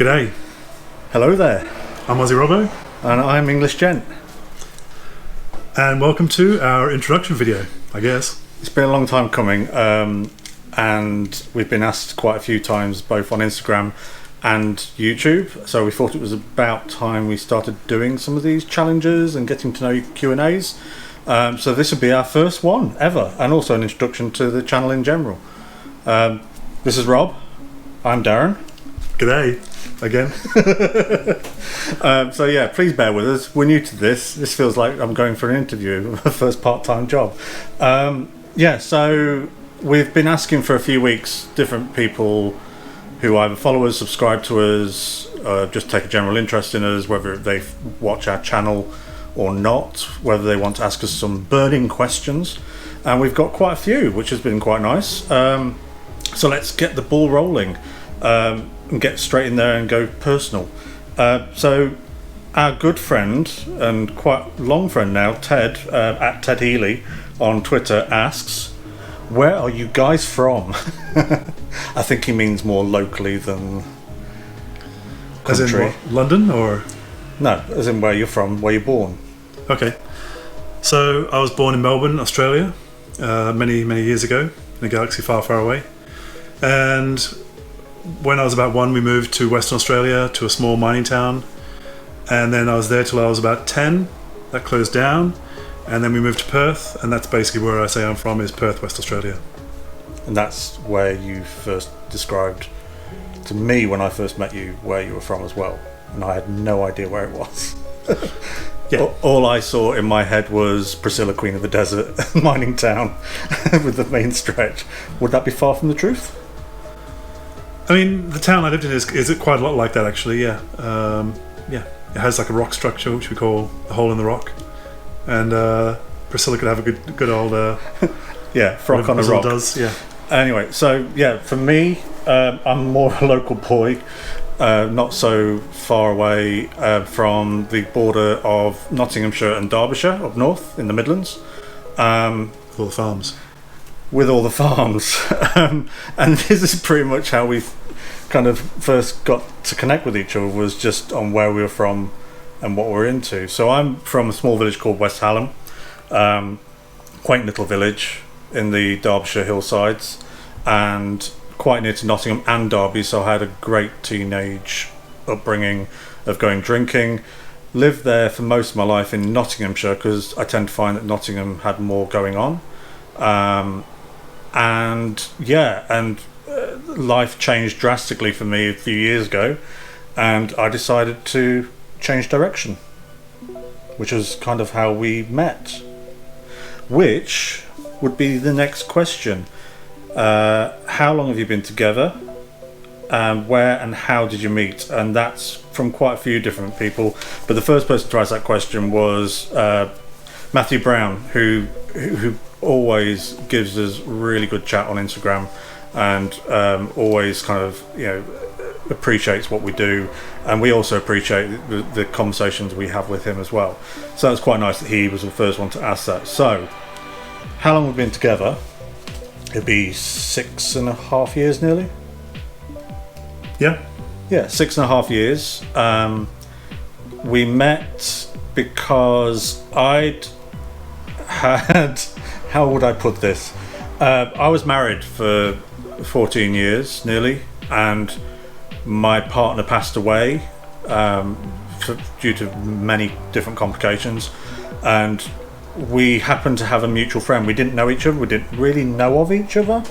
G'day, Hello there, I'm Aussie Robbo, and I'm English Gent. and welcome to our introduction video, I guess. It's been a long time coming, and we've been asked quite a few times, both on Instagram and YouTube. So we thought it was about time we started doing some of these challenges and getting to know Q&As. So this will be our first one ever, and also an introduction to the channel in general. This is Rob. I'm Darren. G'day, again. So yeah, please bear with us. We're new to this. This feels like I'm going for an interview, my first part-time job. So we've been asking for a few weeks different people who either follow us, subscribe to us, just take a general interest in us, whether they watch our channel or not, whether they want to ask us some burning questions. And we've got quite a few, which has been quite nice. So let's get the ball rolling. And get straight in there and go personal. So our good friend and quite long friend now, Ted, at Ted Healy on Twitter, asks, where are you guys from? I think he means more locally than country. As in what, London or? No, as in where you're from, where you're born. Okay. So I was born in Melbourne, Australia, many years ago, in a galaxy far, far away. And when I was about 1, we moved to Western Australia, to a small mining town. And then I was there till I was about 10. That closed down. And then we moved to Perth, and that's basically where I say I'm from, is Perth, West Australia. And that's where you first described to me when I first met you where you were from as well. And I had no idea where it was. Yeah. All I saw in my head was Priscilla, Queen of the Desert, mining town with the main stretch. Would that be far from the truth? I mean, the town I lived in is quite a lot like that, actually, yeah. It has like a rock structure, which we call the hole in the rock. And Priscilla could have a good old... Frock on a rock. Does, yeah. Anyway, so yeah, for me, I'm more a local boy, not so far away from the border of Nottinghamshire and Derbyshire up north in the Midlands. With all the farms. With all the farms. And this is pretty much how we kind of first got to connect with each other, was just on where we were from and what we're into. So I'm from a small village called West Hallam, quaint little village in the Derbyshire hillsides, and quite near to Nottingham and Derby, so I had a great teenage upbringing of going drinking. Lived there for most of my life in Nottinghamshire, because I tend to find that Nottingham had more going on. Life changed drastically for me a few years ago, and I decided to change direction, which was kind of how we met, which would be the next question. How long have you been together, where and how did you meet? And that's from quite a few different people, but the first person to ask that question was Matthew Brown, who always gives us really good chat on Instagram, and always kind of appreciates what we do, and we also appreciate the conversations we have with him as well. So that's quite nice that he was the first one to ask that. So how long have we been together? It'd be 6.5 years nearly. Yeah 6.5 years. We met because I'd had, how would I put this, I was married for 14 years nearly, and my partner passed away due to many different complications, and we happened to have a mutual friend. We didn't know each other, we didn't really know of each other.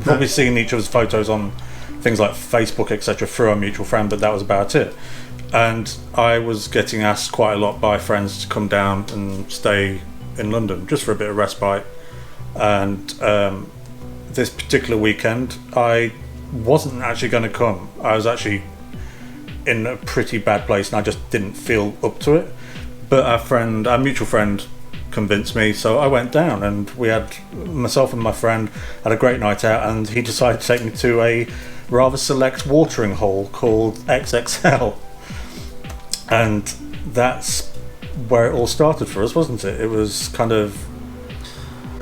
Probably seen each other's photos on things like Facebook, etc., through our mutual friend, but that was about it. And I was getting asked quite a lot by friends to come down and stay in London just for a bit of respite. And this particular weekend I wasn't actually going to come. I was actually in a pretty bad place and I just didn't feel up to it, but our mutual friend convinced me, so I went down, and myself and my friend had a great night out, and he decided to take me to a rather select watering hole called XXL, and that's where it all started for us, wasn't it? It was kind of,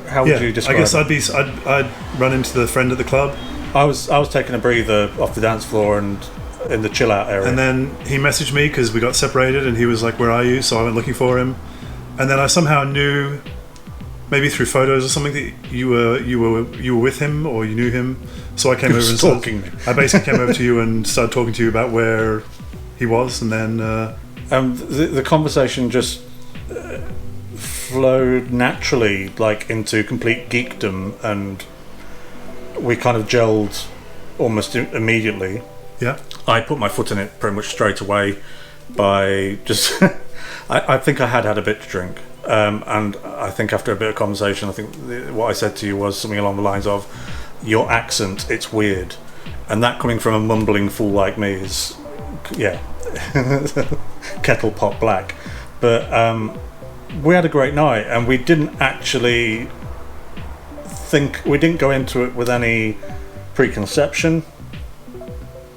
how would you describe it? I guess I'd run into the friend at the club. I was taking a breather off the dance floor, and in the chill out area. And then he messaged me because we got separated, and he was like, "Where are you?" So I went looking for him, and then I somehow knew, maybe through photos or something, that you were with him, or you knew him. So I came over and stalking me. I basically came over to you and started talking to you about where he was, and then the conversation just flowed naturally, like into complete geekdom, and we kind of gelled almost immediately. yeah, I put my foot in it pretty much straight away by just I think I had a bit to drink, and I think after a bit of conversation, I think what I said to you was something along the lines of, "Your accent, it's weird," and that coming from a mumbling fool like me is, yeah, kettle pot black. But we had a great night, and we didn't actually we didn't go into it with any preconception.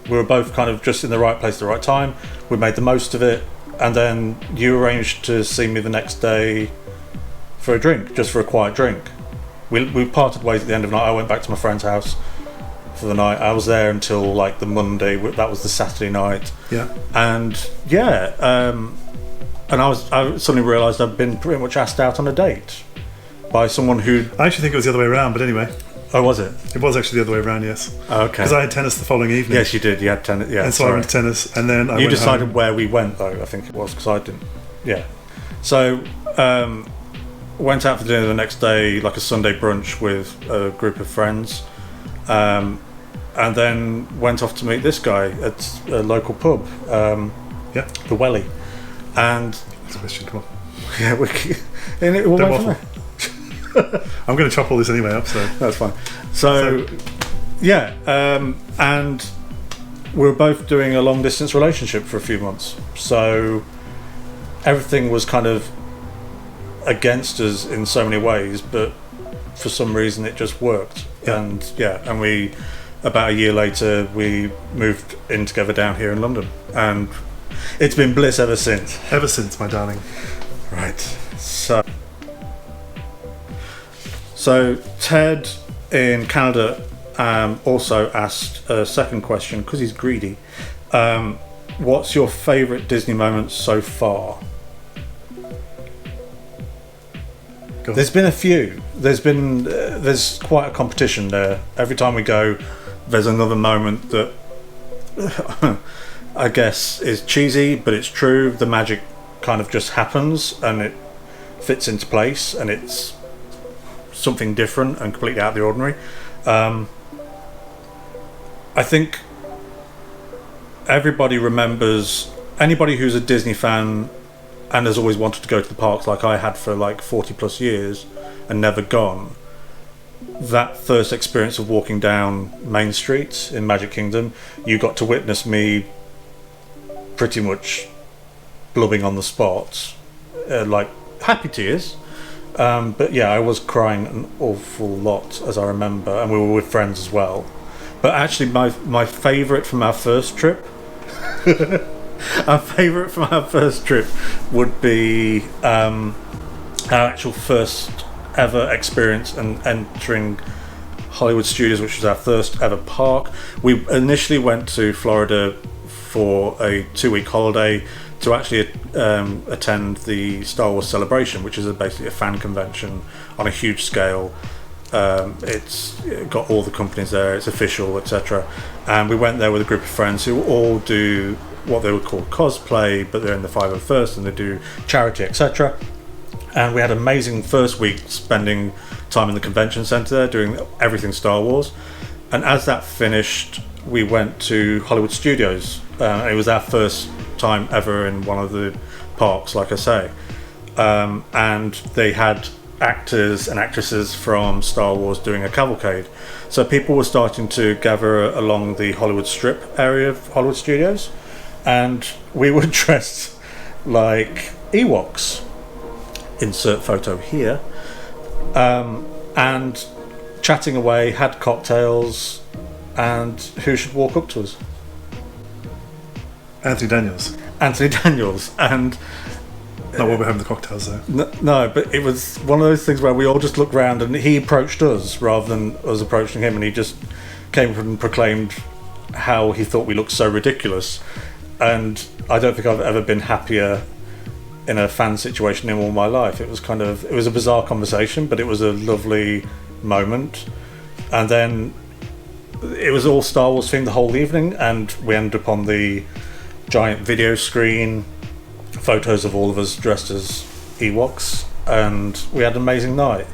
We were both kind of just in the right place at the right time. We made the most of it, and then you arranged to see me the next day for a drink, just for a quiet drink. We parted ways at the end of the night. I went back to my friend's house for the night. I was there until like the Monday. That was the Saturday night. yeah. And yeah, and I suddenly realised I'd been pretty much asked out on a date by someone who. I actually think it was the other way around, but anyway, Oh, was it? it was actually the other way around. Yes, Okay. because I had tennis the following evening. Yes, you did. You had tennis. Yeah. and so I sorry. went to tennis, and then I You went decided home. where we went, though. I think it was because I didn't. Yeah. So went out for dinner the next day, like a Sunday brunch with a group of friends, and then went off to meet this guy at a local pub, Yeah, the Welly, and that's a question. Come on, yeah, and it all Don't went from waffle. there. I'm going to chop all this anyway up. So That's fine. So yeah, and we were both doing a long distance relationship for a few months, so everything was kind of against us in so many ways, but for some reason it just worked. Yeah. And we about a year later we moved in together down here in London, and it's been bliss ever since. ever since, my darling. Right. So Ted in Canada also asked a second question because he's greedy. What's your favourite Disney moment so far? Go on. There's been a few. There's quite a competition there. Every time we go, there's another moment that I guess is cheesy, but it's true. The magic kind of just happens and it fits into place, and it's something different and completely out of the ordinary. I think everybody remembers, anybody who's a Disney fan and has always wanted to go to the parks like I had for like 40 plus years and never gone, that first experience of walking down Main Street in Magic Kingdom, you got to witness me pretty much blubbing on the spot, like happy tears. But yeah, I was crying an awful lot, as I remember, and we were with friends as well. But actually, my favourite from our first trip, would be our actual first ever experience and entering Hollywood Studios, which was our first ever park. We initially went to Florida for a 2-week holiday to actually attend the Star Wars Celebration, which is basically a fan convention on a huge scale. It's got all the companies there, it's official, etc. And we went there with a group of friends who all do what they would call cosplay, but they're in the 501st and they do charity, etc. And we had an amazing first week spending time in the convention centre there doing everything Star Wars. And as that finished, we went to Hollywood Studios. It was our first time ever in one of the parks, like I say. And they had actors and actresses from Star Wars doing a cavalcade. So people were starting to gather along the Hollywood Strip area of Hollywood Studios. And we were dressed like Ewoks. Insert photo here. And chatting away, had cocktails, and who should walk up to us? Anthony Daniels. Anthony Daniels. And Not while we're having the cocktails though. no, but it was one of those things where we all just looked round and he approached us rather than us approaching him, and he just came up and proclaimed, how he thought we looked so ridiculous. And I don't think I've ever been happier in a fan situation in all my life. It was a bizarre conversation, but it was a lovely moment. And then it was all Star Wars themed the whole evening, and we ended up on the giant video screen, photos of all of us dressed as Ewoks, and we had an amazing night.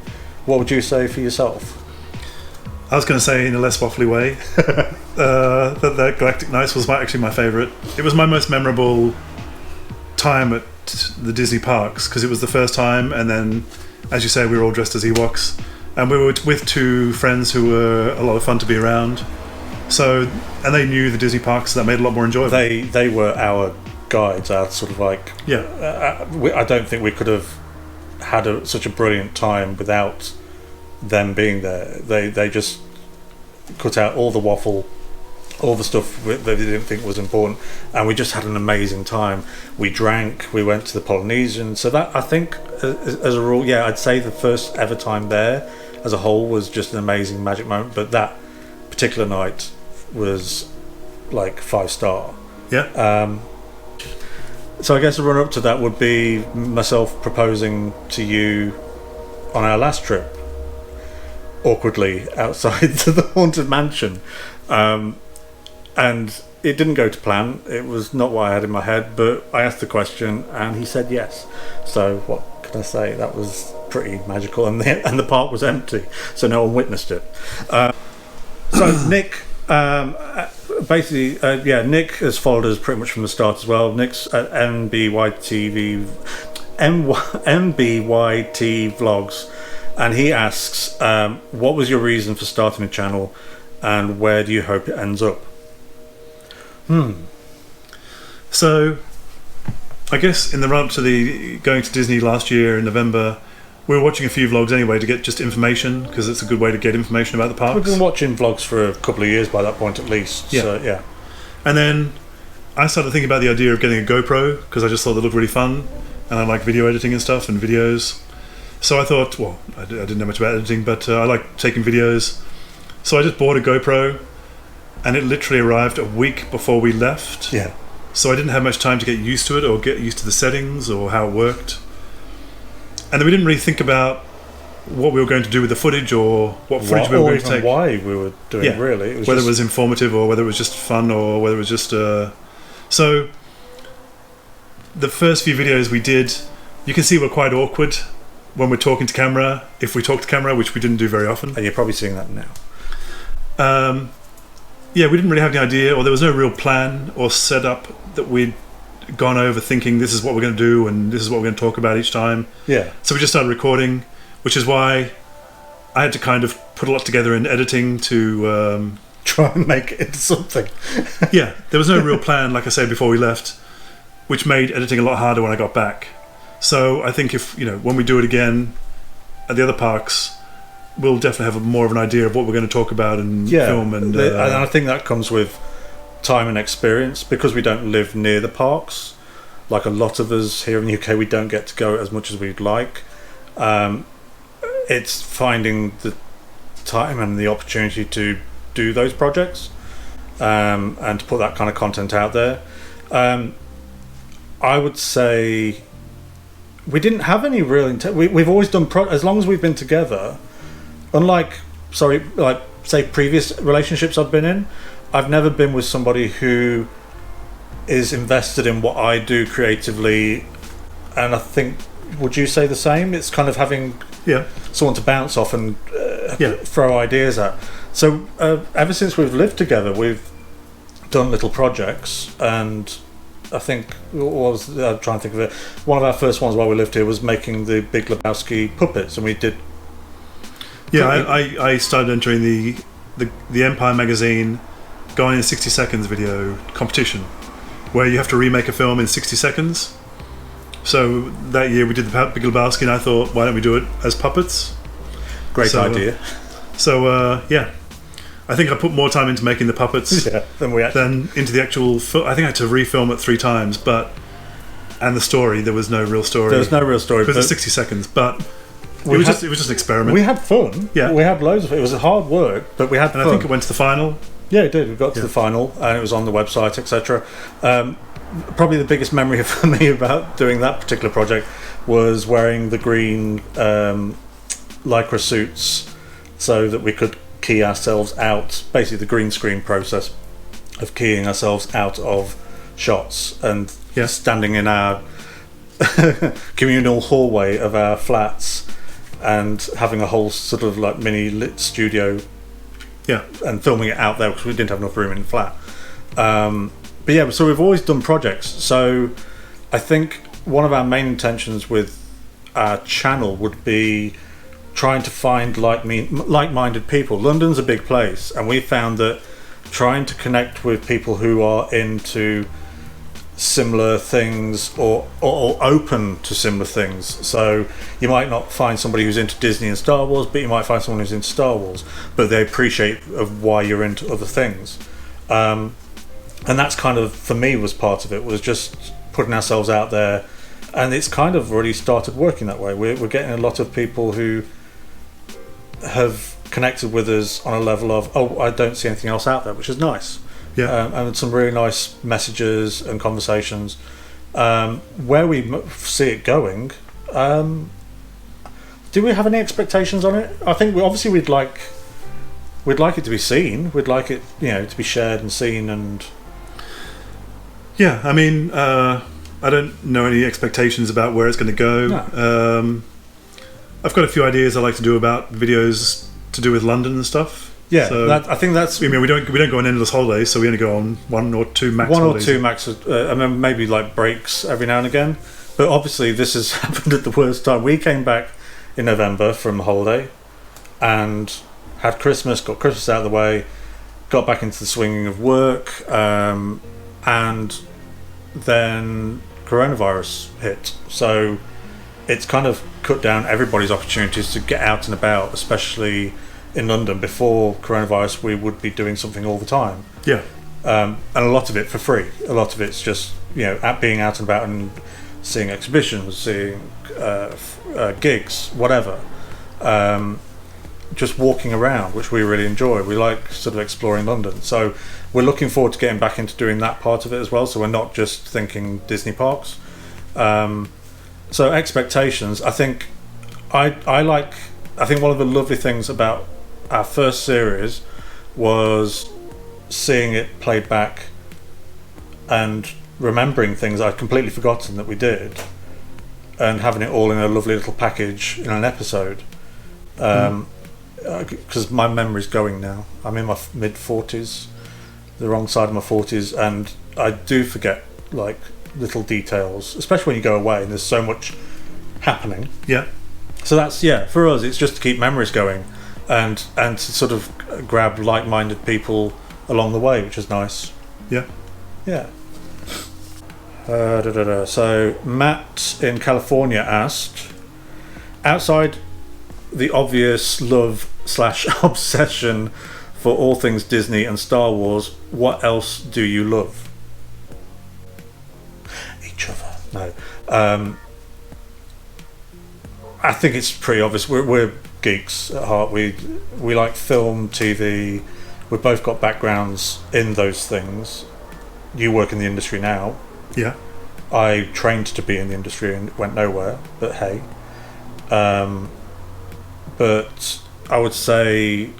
What would you say for yourself? I was going to say, in a less waffly way, that Galactic Nights was actually my favourite. It was my most memorable time at the Disney parks, because it was the first time, and then, as you say, we were all dressed as Ewoks, and we were with two friends who were a lot of fun to be around. So, and they knew the Disney parks, so that made it a lot more enjoyable. They were our guides, our sort of like... Yeah. I don't think we could have had such a brilliant time without them being there. They just cut out all the waffle, all the stuff that they didn't think was important, and we just had an amazing time. We drank, we went to the Polynesian. So that, I think, as a rule, yeah, I'd say the first ever time there as a whole was just an amazing magic moment, but that particular night was like 5-star. Yeah. So I guess the run-up to that would be myself proposing to you on our last trip, awkwardly outside to the Haunted Mansion. And it didn't go to plan. It was not what I had in my head, but I asked the question and he said yes. So what can I say? That was pretty magical, and the park was empty, so no one witnessed it. So Nick... Nick has followed us pretty much from the start as well. Nick's at MBYT Vlogs, and he asks, what was your reason for starting a channel, and where do you hope it ends up? So, I guess in the run up to the going to Disney last year in November, we were watching a few vlogs anyway to get just information, because it's a good way to get information about the parks. We've been watching vlogs for a couple of years by that point at least. Yeah. So, yeah. And then I started thinking about the idea of getting a GoPro, because I just thought they looked really fun, and I like video editing and stuff and videos. So I thought, well, I didn't know much about editing, but I like taking videos. So I just bought a GoPro, and it literally arrived a week before we left. Yeah. So I didn't have much time to get used to it or get used to the settings or how it worked. And then we didn't really think about what we were going to do with the footage, or what footage we were going to take. Why we were doing it, really. It was whether it was informative or whether it was just fun, or whether it was just... So the first few videos we did, you can see we're quite awkward when we're talking to camera, if we talk to camera, which we didn't do very often. And you're probably seeing that now. Yeah, we didn't really have any idea, or there was no real plan or setup that we'd gone over thinking this is what we're going to do and this is what we're going to talk about each time. Yeah. So we just started recording, which is why I had to kind of put a lot together in editing to try and make it into something. Yeah, there was no real plan, like I said before we left, which made editing a lot harder when I got back. So I think if, when we do it again at the other parks, we'll definitely have more of an idea of what we're going to talk about and film. And I think that comes with time and experience, because we don't live near the parks. Like a lot of us here in the UK, we don't get to go as much as we'd like. It's finding the time and the opportunity to do those projects, and to put that kind of content out there. I would say we didn't have any real intent. We've always done as long as we've been together. Unlike, say previous relationships I've been in, I've never been with somebody who is invested in what I do creatively, and I think, would you say the same? It's kind of having someone to bounce off and throw ideas at. So ever since we've lived together, we've done little projects, and I think I'm trying to think of it. One of our first ones while we lived here was making the Big Lebowski puppets, and we did. Yeah, I started entering the Empire magazine Gone in 60 Seconds video competition, where you have to remake a film in 60 seconds. So that year we did the Big Lebowski, and I thought, why don't we do it as puppets? Great idea. I think I put more time into making the puppets than into the actual film. I think I had to refilm it 3 times, and the story, there was no real story. There was no real story. For the 60 seconds, but it was just an experiment. We had fun. Yeah. We had loads of it. It was hard work, but we had fun. I think it went to the final. Yeah, it did. We got to the final, and it was on the website, etc. Probably the biggest memory for me about doing that particular project was wearing the green lycra suits so that we could key ourselves out. Basically, the green screen process of keying ourselves out of shots and standing in our communal hallway of our flats and having a whole sort of like mini lit studio and filming it out there because we didn't have enough room in the flat. But yeah, so we've always done projects. So I think one of our main intentions with our channel would be trying to find like-minded people. London's a big place, and we found that trying to connect with people who are into similar things or open to similar things. So you might not find somebody who's into Disney and Star Wars, but you might find someone who's into Star Wars, but they appreciate of why you're into other things. And that's kind of, for me, was part of it, was just putting ourselves out there, and it's kind of already started working that way. We're getting a lot of people who have connected with us on a level of, I don't see anything else out there, which is nice. And some really nice messages and conversations. Where we see it going, do we have any expectations on it? I think we'd like it to be seen. We'd like it, to be shared and seen. And I mean, I don't know any expectations about where it's going to go. No. I've got a few ideas I like to do about videos to do with London and stuff. Yeah, so, I think that's. I mean, we don't go on endless holidays, so we only go on one or two max. I mean, maybe like breaks every now and again. But obviously, this has happened at the worst time. We came back in November from holiday, and had Christmas. Got Christmas out of the way. Got back into the swinging of work, and then coronavirus hit. So it's kind of cut down everybody's opportunities to get out and about, especially in London. Before coronavirus, we would be doing something all the time. And a lot of it for free. A lot of it's just being out and about and seeing exhibitions, seeing gigs, whatever. Just walking around, which we really enjoy. We like sort of exploring London. So we're looking forward to getting back into doing that part of it as well. So we're not just thinking Disney parks. So expectations. I think I think one of the lovely things about our first series was seeing it played back and remembering things I'd completely forgotten that we did, and having it all in a lovely little package in an episode. Because my memory's going now. I'm in my mid-40s, the wrong side of my 40s, and I do forget like little details, especially when you go away and there's so much happening. So that's for us, it's just to keep memories going and to sort of grab like-minded people along the way, which is nice. So Matt in California asked, outside the obvious love / obsession for all things Disney and Star Wars, what else do you love? Each other. No. I think it's pretty obvious. We're geeks at heart. We like film, TV. We've both got backgrounds in those things. You work in the industry now. I trained to be in the industry and went nowhere, but hey. But I would say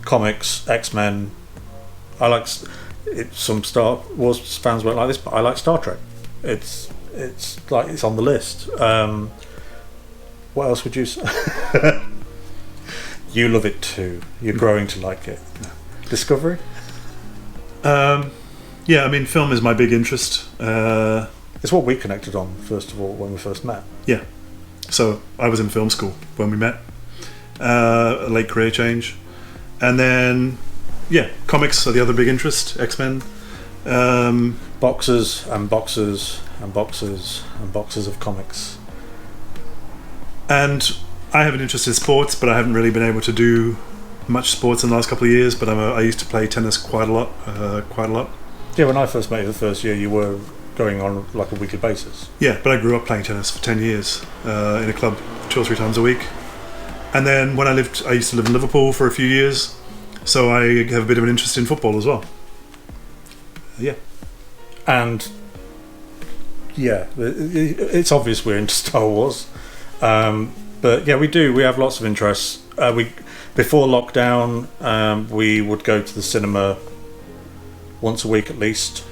comics, X-Men. I like it. Some Star Wars fans won't like this, but I like Star Trek. It's like it's on the list. What else would you say? You love it too. You're growing to like it. Discovery? I mean, film is my big interest. It's what we connected on, first of all, when we first met. So I was in film school when we met. A late career change. And then, comics are the other big interest. X-Men. Boxes and boxes and boxes and boxes of comics. And I have an interest in sports, but I haven't really been able to do much sports in the last couple of years. But I used to play tennis quite a lot. Yeah, when I first met you the first year, you were going on like a weekly basis. But I grew up playing tennis for 10 years in a club 2 or 3 times a week. And then when I used to live in Liverpool for a few years, So I have a bit of an interest in football as well. Yeah. And yeah, it's obvious we're into Star Wars. But yeah, we have lots of interests. Before lockdown, we would go to the cinema once a week at least.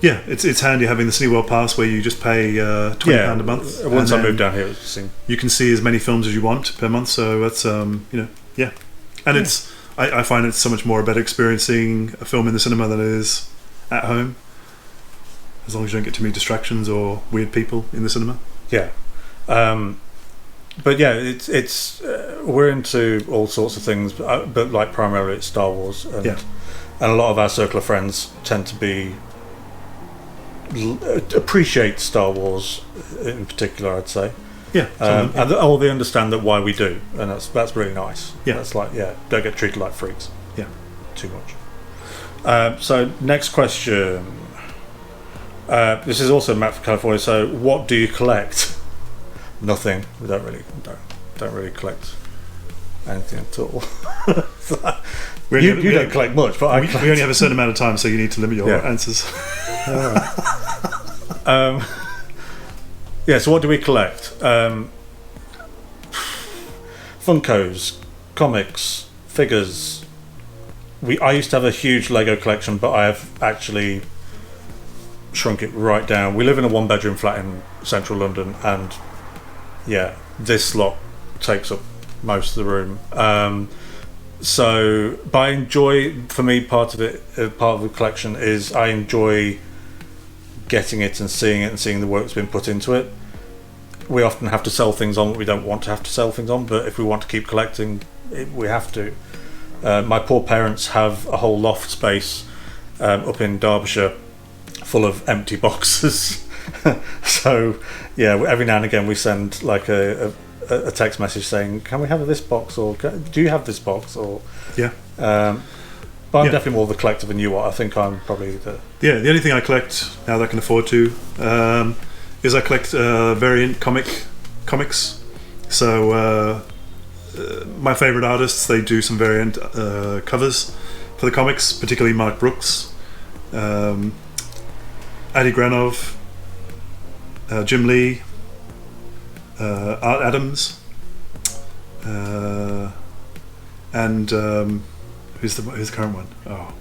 Yeah, it's handy having the Cineworld Pass where you just pay £20 a month. Once I moved down here, it was you can see as many films as you want per month. So that's yeah, and it's I find it's so much more about experiencing a film in the cinema than it is at home. As long as you don't get too many distractions or weird people in the cinema. Yeah. But yeah, it's we're into all sorts of things, but like primarily it's Star Wars, and a lot of our circle of friends tend to be appreciate Star Wars in particular, I'd say. Yeah, and they understand that why we do, and that's really nice. Yeah, that's like don't get treated like freaks. Yeah, too much. So next question. This is also Matt from California. So, what do you collect? Nothing. We don't really collect anything at all. You don't collect much, but we only have a certain amount of time, so you need to limit your answers. Yeah. So, what do we collect? Funkos, comics, figures. I used to have a huge Lego collection, but I have actually shrunk it right down. We live in a 1-bedroom flat in central London, and this lot takes up most of the room. But I enjoy, for me, part of the collection is I enjoy getting it and seeing the work that's been put into it. We often have to sell things on that we don't want to have to sell things on, but if we want to keep collecting, we have to. My poor parents have a whole loft space up in Derbyshire full of empty boxes. So every now and again we send like a text message saying, can we have this box, or do you have this box, or but I'm definitely more the collector than you are. I think I'm probably the only thing I collect now that I can afford to is I collect variant comics. So my favourite artists, they do some variant covers for the comics, particularly Mark Brooks, Adi Granov, Jim Lee, Art Adams, and who's the current one? Oh,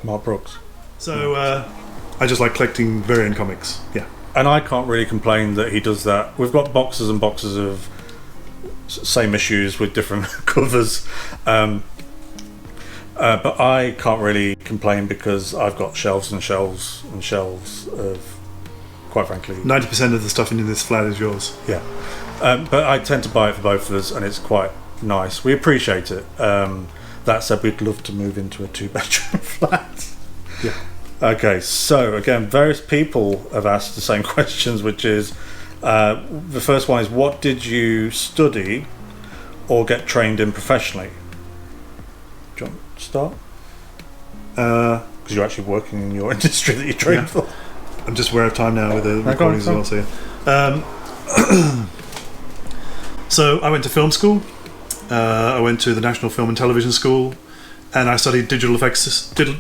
Mark Brooks. So I just like collecting variant comics. Yeah, and I can't really complain that he does that. We've got boxes and boxes of same issues with different covers. But I can't really complain because I've got shelves and shelves and shelves of, quite frankly, 90% of the stuff in this flat is yours. Yeah, but I tend to buy it for both of us, and it's quite nice. We appreciate it. That said, we'd love to move into a 2-bedroom flat. Yeah. Okay, so again, various people have asked the same questions, which is the first one is, what did you study or get trained in professionally? Do you want to start? Because you're actually working in your industry that you trained for. I'm just aware of time now with the recordings as well. So, so I went to film school. I went to the National Film and Television School, and I studied digital effects. So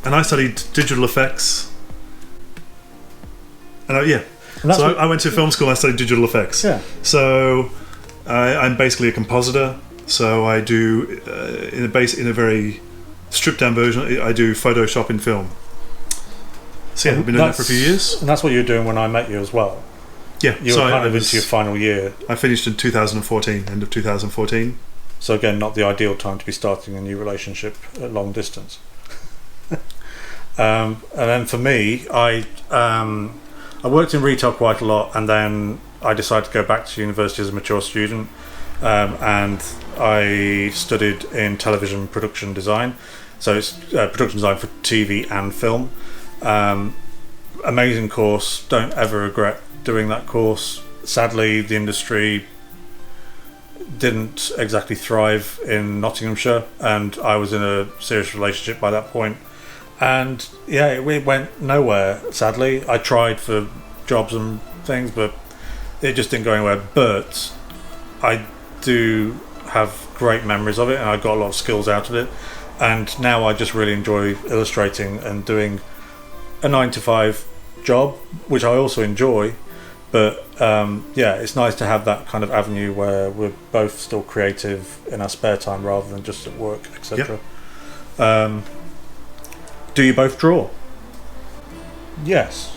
I went to film school. I studied digital effects. Yeah. So I'm basically a compositor. So I do in a very stripped down version. I do Photoshop in film. So I've been doing that for a few years. And that's what you were doing when I met you as well. Yeah. You were kind of into your final year. I finished in 2014, end of 2014. So again, not the ideal time to be starting a new relationship at long distance. And then for me, I worked in retail quite a lot, and then I decided to go back to university as a mature student, and I studied in television production design. So it's production design for TV and film. Amazing course. Don't ever regret doing that course. Sadly, the industry didn't exactly thrive in Nottinghamshire, and I was in a serious relationship by that point. And it went nowhere, sadly. I tried for jobs and things, but it just didn't go anywhere. But I do have great memories of it, and I got a lot of skills out of it. And now I just really enjoy illustrating and doing a 9 to 5 job, which I also enjoy. But it's nice to have that kind of avenue where we're both still creative in our spare time rather than just at work, etc. Do you both draw? Yes.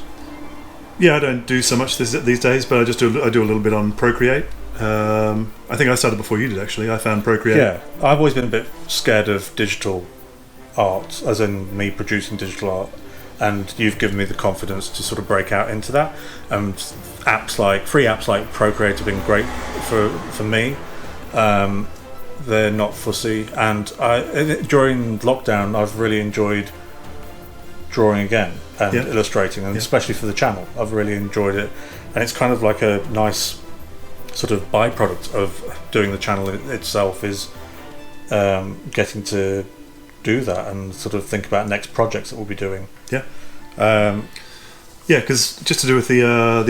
Yeah, I don't do so much these days, but I do a little bit on Procreate. I think I started before you did, actually. I found Procreate. Yeah, I've always been a bit scared of digital art, as in me producing digital art, and you've given me the confidence to sort of break out into that. And free apps like Procreate have been great for me. They're not fussy, and during lockdown I've really enjoyed drawing again and illustrating, and especially for the channel I've really enjoyed it, and it's kind of like a nice sort of byproduct of doing the channel itself is getting to do that and sort of think about next projects that we'll be doing. Because just to do with the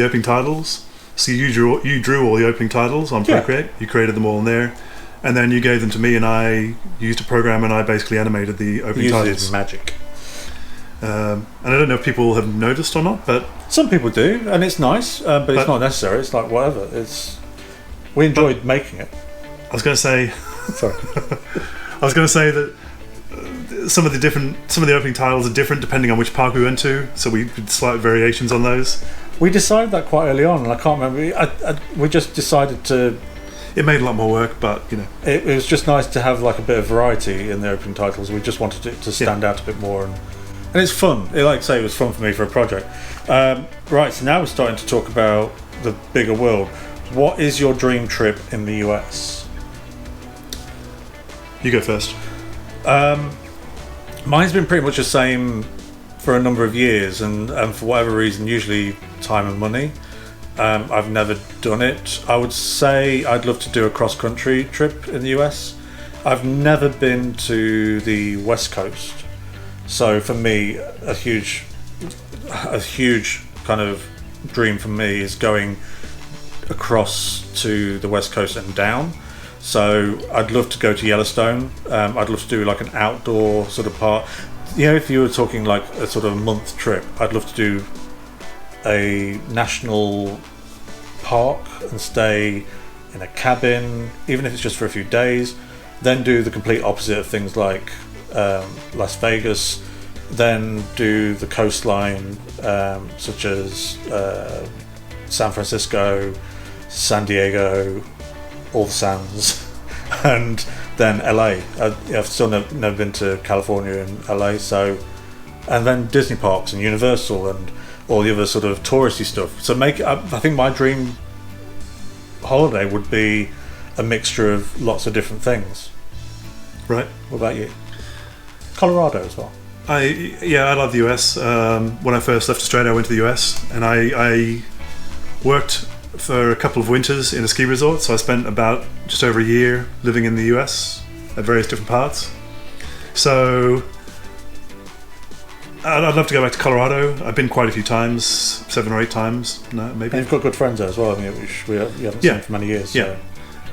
opening titles, so you drew all the opening titles on Procreate. You created them all in there, and then you gave them to me, and I used a program and I basically animated the opening titles. Magic. And I don't know if people have noticed or not, but some people do, and it's nice, but it's not necessary. It's like whatever. We enjoyed making it. I was going to say, sorry. I was going to say that some of the opening titles are different depending on which park we went to, so we did slight variations on those. We decided that quite early on, and I can't remember. We just decided to. It made a lot more work, but it was just nice to have like a bit of variety in the opening titles. We just wanted it to stand out a bit more, and it's fun. Like I say, it was fun for me for a project. Right, so now we're starting to talk about the bigger world. What is your dream trip in the US? You go first. Mine's been pretty much the same for a number of years, and for whatever reason, usually time and money. I've never done it. I would say I'd love to do a cross-country trip in the US. I've never been to the West Coast, so for me, a huge kind of dream for me is going across to the West Coast and down. So I'd love to go to Yellowstone. I'd love to do like an outdoor sort of part. If you were talking like a sort of month trip, I'd love to do a national park and stay in a cabin, even if it's just for a few days. Then do the complete opposite of things like Las Vegas. Then do the coastline, such as San Francisco, San Diego, all the sands, and then LA. I've still never been to California and LA, and then Disney parks and Universal and all the other sort of touristy stuff. So I think my dream holiday would be a mixture of lots of different things. Right. What about you? Colorado as well. I love the US. When I first left Australia, I went to the US, and I worked for a couple of winters in a ski resort, so I spent about just over a year living in the US at various different parts. So I'd love to go back to Colorado. I've been quite a few times, 7 or 8 times, maybe. And you've got good friends there as well, which we haven't seen for many years. Yeah. So.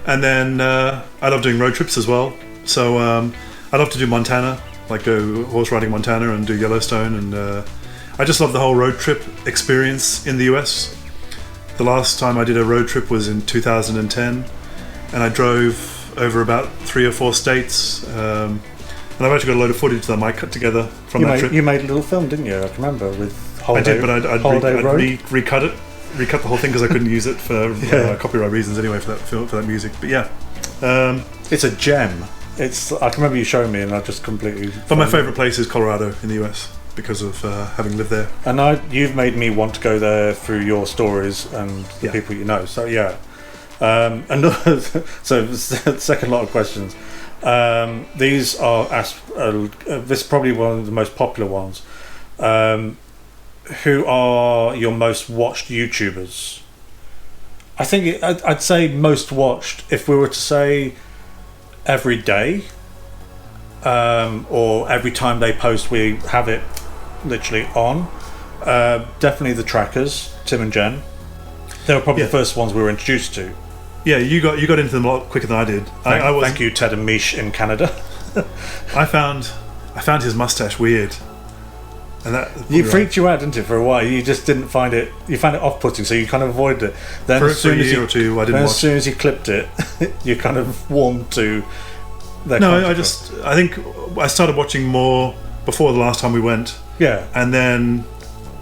And then I love doing road trips as well. So I love to do Montana, like go horse riding Montana and do Yellowstone, and I just love the whole road trip experience in the US. The last time I did a road trip was in 2010, and I drove over about 3 or 4 states, and I've actually got a load of footage that I might cut together from that trip. You made a little film, didn't you? I can remember with Holiday. I did, but I'd recut the whole thing because I couldn't use it for copyright reasons anyway for that music. But yeah, it's a gem. I can remember you showing me, and I just completely. But my favourite place is Colorado in the US because of having lived there. And you've made me want to go there through your stories and the people you know. So yeah. So the second lot of questions. These are this is probably one of the most popular ones. Who are your most watched YouTubers? I think I'd say most watched. If we were to say every day, or every time they post, we have it literally on. Definitely the Trackers, Tim and Jen. They were probably the first ones we were introduced to. Yeah, you got into them a lot quicker than I did. Thank you, Ted and Mish in Canada. I found his mustache weird, and that freaked you out, didn't it? For a while, you just didn't find it. You found it off-putting, so you kind of avoided it. Then for a year or two, I didn't watch. As soon as he clipped it, you kind of warmed to. No, I think I started watching more before the last time we went. Yeah, and then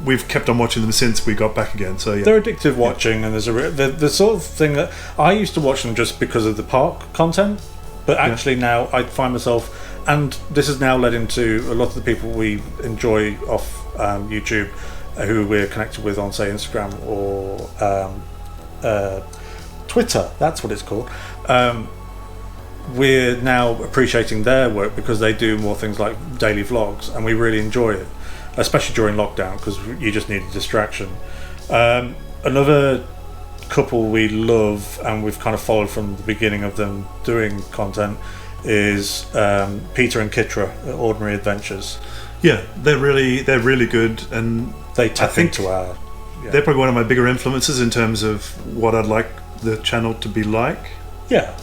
we've kept on watching them since we got back again. So yeah, they're addictive watching, and there's the sort of thing that I used to watch them just because of the park content, but actually now I find myself, and this has now led into a lot of the people we enjoy off YouTube, who we're connected with on, say, Instagram or Twitter. That's what it's called. We're now appreciating their work because they do more things like daily vlogs, and we really enjoy it, especially during lockdown, because you just need a distraction. Another couple we love, and we've kind of followed from the beginning of them doing content, is Peter and Kitra at Ordinary Adventures. Yeah, they're really good, and they tap into our. Yeah. They're probably one of my bigger influences in terms of what I'd like the channel to be like. Yeah.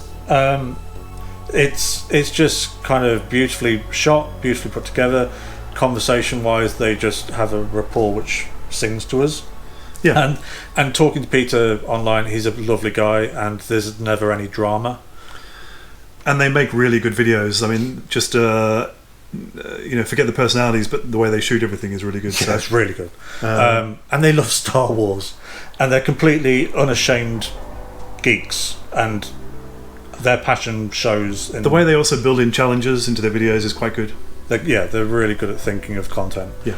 It's just kind of beautifully shot, beautifully put together. Conversation wise, they just have a rapport which sings to us. Yeah, and talking to Peter online, he's a lovely guy, and there's never any drama. And they make really good videos. I mean, just forget the personalities, but the way they shoot everything is really good. Yeah, it's really good. And they love Star Wars, and they're completely unashamed geeks, and their passion shows in the way they also build in challenges into their videos is quite good. They're really good at thinking of content. Yeah.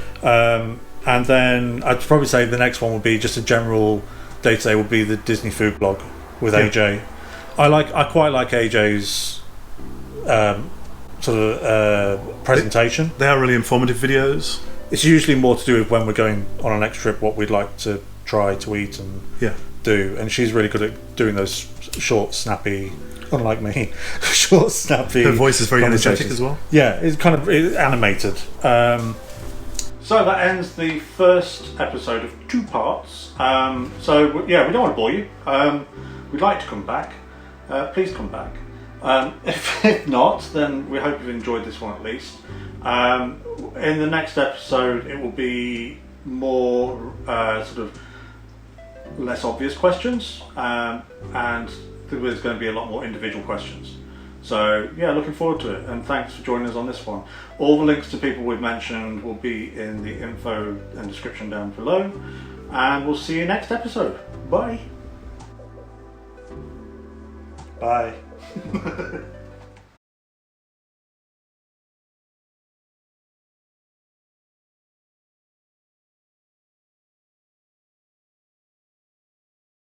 And then I'd probably say the next one would be just a general day-to-day would be the Disney food blog with AJ. I quite like AJ's sort of presentation. They are really informative videos. It's usually more to do with when we're going on our next trip, what we'd like to try to eat and do. And she's really good at doing those short, snappy. Unlike me, short, snappy. Her voice is very energetic as well. Yeah, it's kind of animated. So that ends the first episode of 2 parts. So yeah, we don't want to bore you. We'd like to come back. Please come back. If not, then we hope you've enjoyed this one at least. In the next episode, it will be more sort of less obvious questions, and there's going to be a lot more individual questions. So yeah, looking forward to it, and thanks for joining us on this one. All the links to people we've mentioned will be in the info and description down below, and we'll see you next episode. Bye. Bye.